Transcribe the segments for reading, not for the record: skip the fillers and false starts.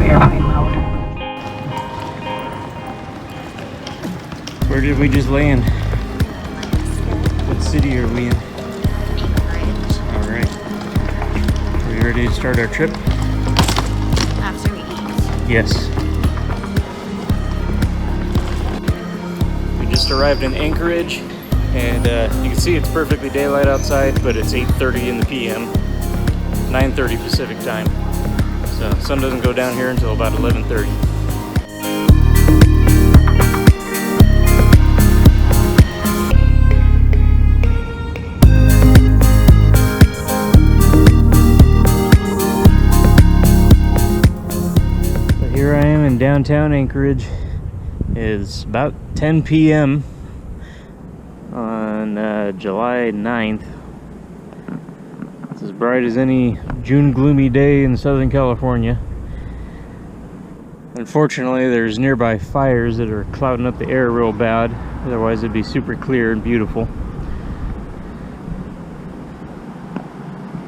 airplane mode. Where did we just land? What city are we in? Anchorage. Alright. Are we ready to start our trip? After we eat. Yes. We just arrived in Anchorage, and you can see it's perfectly daylight outside, but it's 8:30 in the PM, 9:30 Pacific time. So sun doesn't go down here until about 11:30. So here I am in downtown Anchorage. It's about 10 p.m. on July 9th. It's as bright as any June gloomy day in Southern California. Unfortunately, there's nearby fires that are clouding up the air real bad. Otherwise, it'd be super clear and beautiful.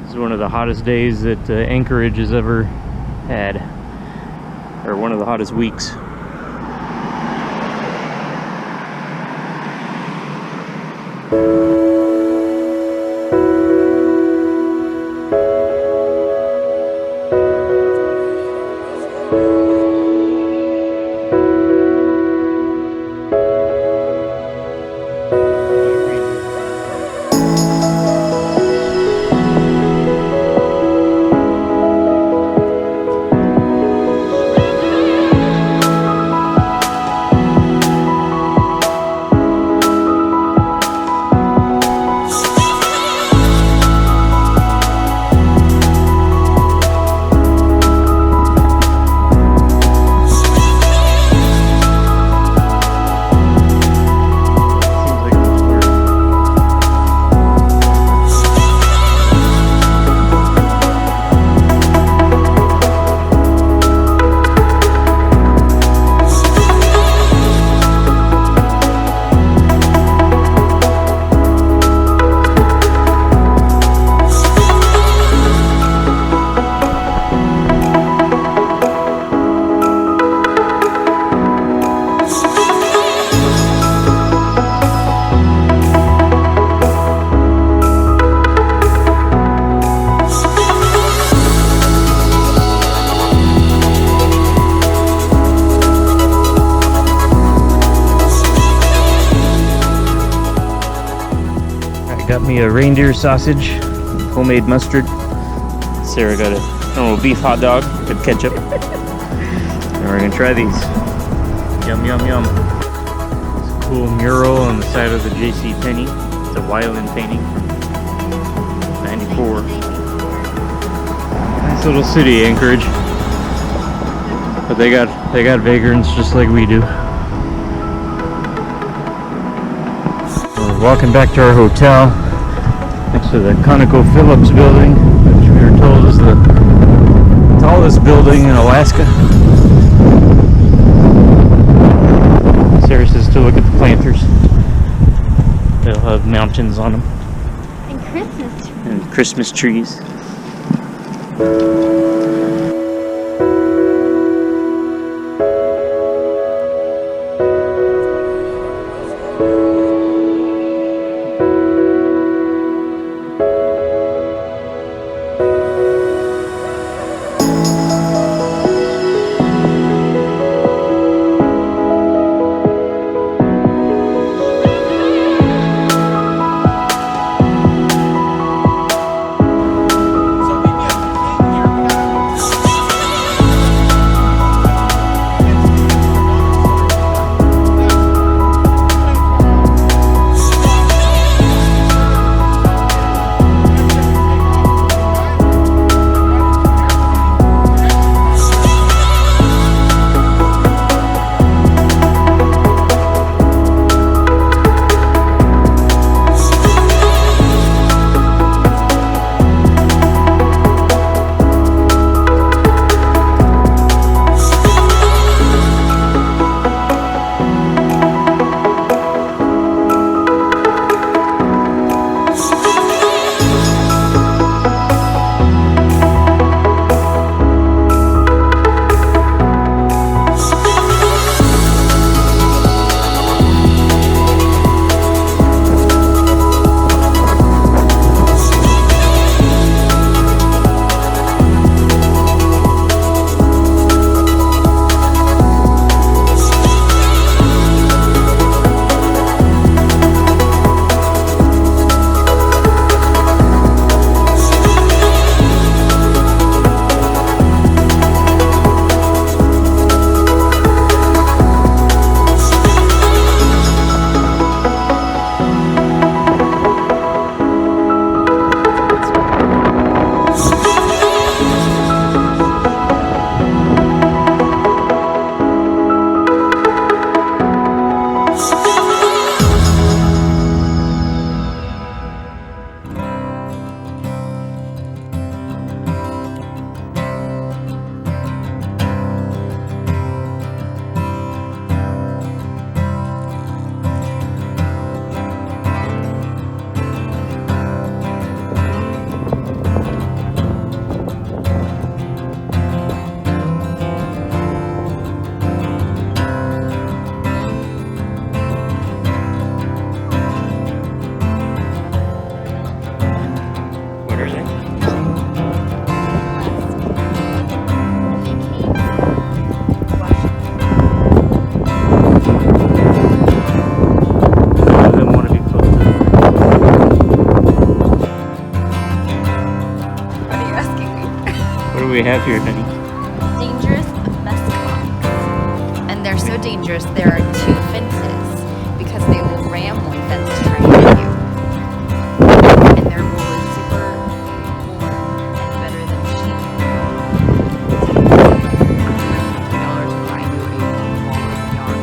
This is one of the hottest days that Anchorage has ever had, or one of the hottest weeks. Got me a reindeer sausage, homemade mustard. Sarah got a normal beef hot dog with ketchup. And we're gonna try these. Yum, yum, yum. It's a cool mural on the side of the J.C. Penney. It's a violin painting from 94. Nice little city, Anchorage. But they got vagrants just like we do. We're walking back to our hotel next to the ConocoPhillips building, which we were told is the tallest building in Alaska. Sarah says to look at the planters. They'll have mountains on them. And Christmas trees. And Christmas trees. have here, honey? Dangerous best clock. And they're so dangerous, there are 2 fences because they will ram one fence trying to hit you. And their wool is super warm and better than sheep. $50 to buy you a long yarn.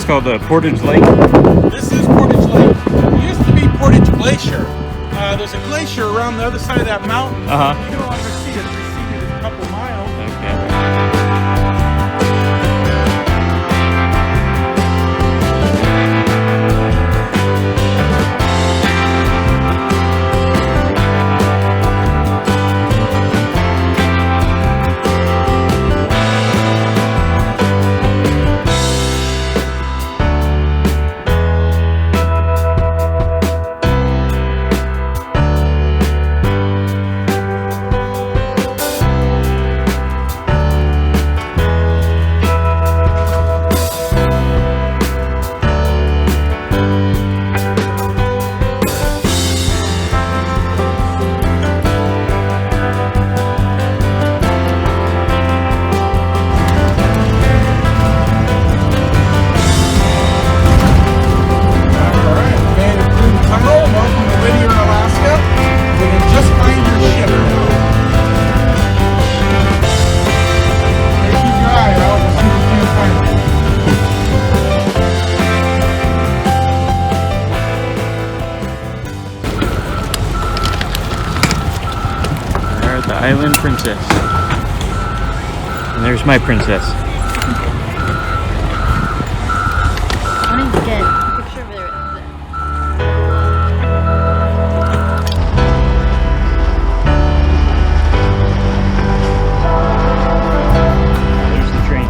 Called Portage Lake. This is Portage Lake. It used to be Portage Glacier. There's a glacier around the other side of that mountain. You can no longer see it. Receded a couple miles. The Island Princess. And there's my princess. I want to get a picture of it. There's the train.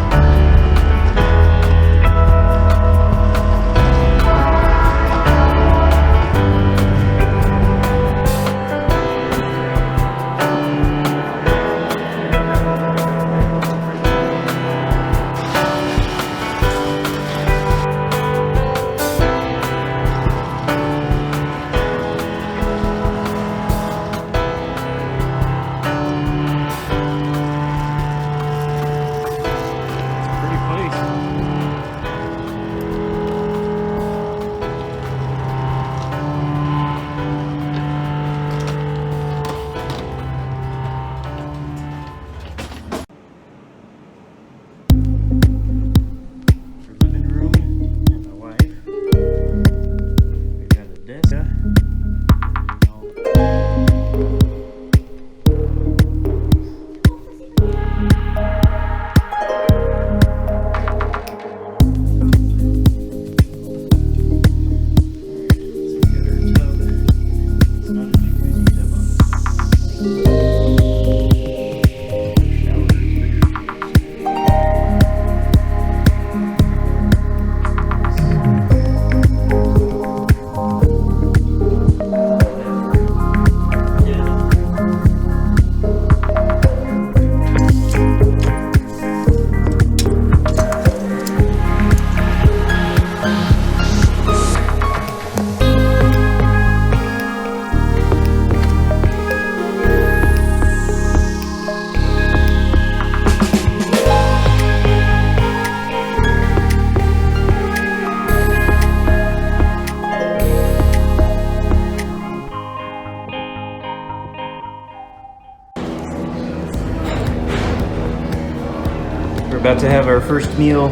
We're about to have our first meal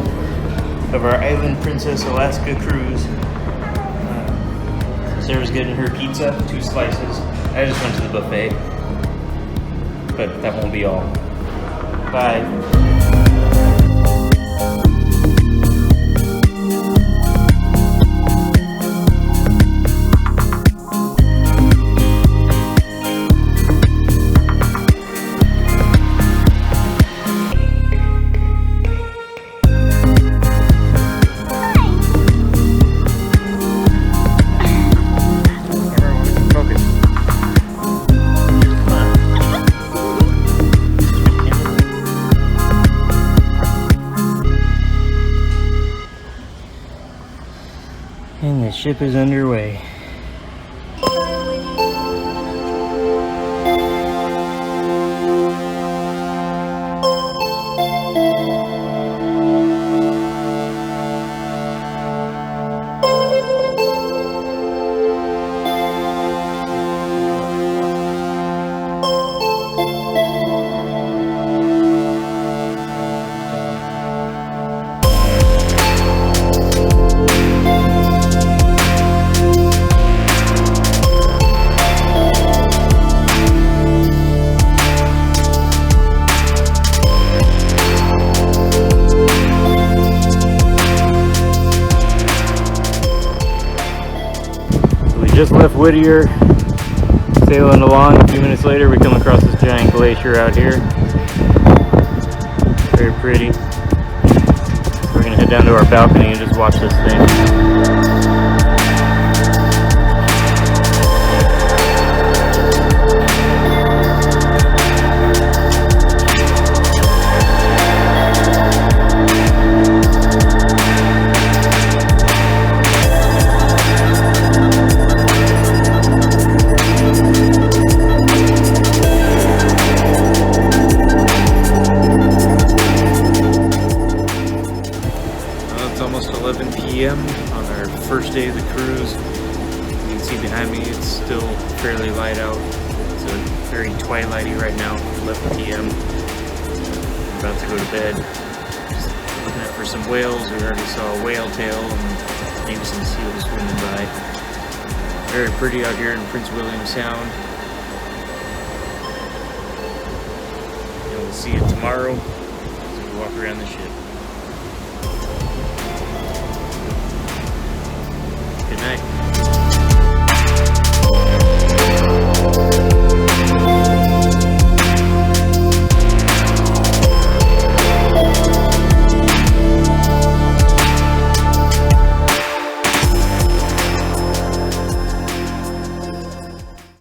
of our Island Princess Alaska cruise. Sarah's getting her pizza, 2 slices. I just went to the buffet, but that won't be all. Bye. And the ship is underway. Just left Whittier, sailing along. A few minutes later, we come across this giant glacier out here. Very pretty. We're gonna head down to our balcony and just watch this thing. Almost 11 p.m. on our first day of the cruise. You can see behind me it's still fairly light out. It's very twilighty right now, 11 p.m. I'm about to go to bed. Just looking out for some whales. We already saw a whale tail and maybe some seals swimming by. Very pretty out here in Prince William Sound. And we'll see you tomorrow as we walk around the ship. Good night.